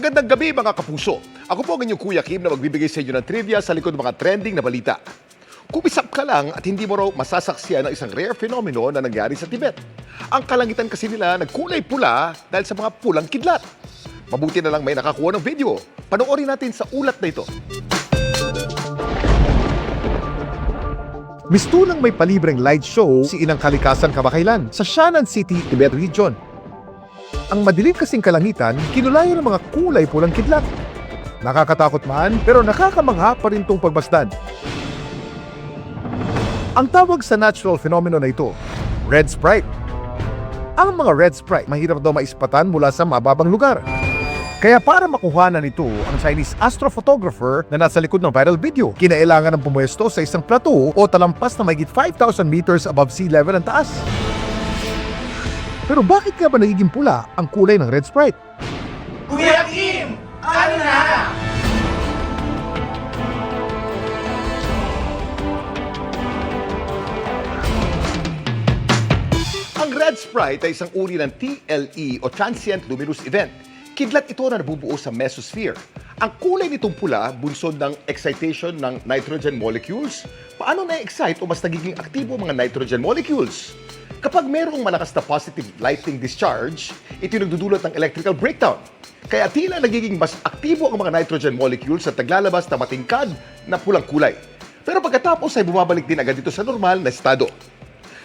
Magandang gabi mga kapuso. Ako po ang inyong Kuya Kim na magbibigay sa inyo ng trivia sa likod ng mga trending na balita. Kumisap ka lang at hindi mo raw masasaksiyan ng isang rare fenomeno na nangyari sa Tibet. Ang kalangitan kasi nila nagkulay pula dahil sa mga pulang kidlat. Mabuti na lang may nakakuha ng video. Panoorin natin sa ulat na ito. Mistulang may palibreng light show si Inang Kalikasan kamakailan sa Shannan City, Tibet Region. Ang madilim kasing kalangitan, kinulayan ng mga kulay pulang kidlat. Nakakatakot man, pero nakakamangha pa rin tong pagmasdan. Ang tawag sa natural phenomenon na ito, red sprite. Ang mga red sprite mahirap daw maispatan mula sa mababang lugar. Kaya para makuhanan ito, ang Chinese astrophotographer na nasa likod ng viral video, kinailangan ng pumuesto sa isang plateau o talampas na mahigit 5,000 meters above sea level ang taas. Pero bakit nga ba nagiging pula ang kulay ng red sprite? Kuya Kim! Ano na? Ang red sprite ay isang uri ng TLE o Transient Luminous Event. Kidlat ito na nabubuo sa mesosphere. Ang kulay nitong pula, bunsod ng excitation ng nitrogen molecules. Paano na-excite o mas nagiging aktibo ang mga nitrogen molecules? Kapag mayroong malakas na positive lighting discharge, ito yung nagdudulot ng electrical breakdown. Kaya tila nagiging mas aktibo ang mga nitrogen molecules at naglalabas na matingkad na pulang kulay. Pero pagkatapos ay bumabalik din agad ito sa normal na estado.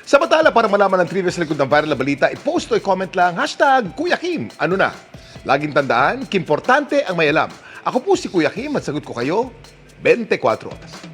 Samantala, para malaman ang trivia sa likod ng viral na balita, i-post o i-comment lang, #Kuya Kim, ano na? Laging tandaan, kimportante ang may alam. Ako po si Kuya Kim at sagot ko kayo, 24 oras.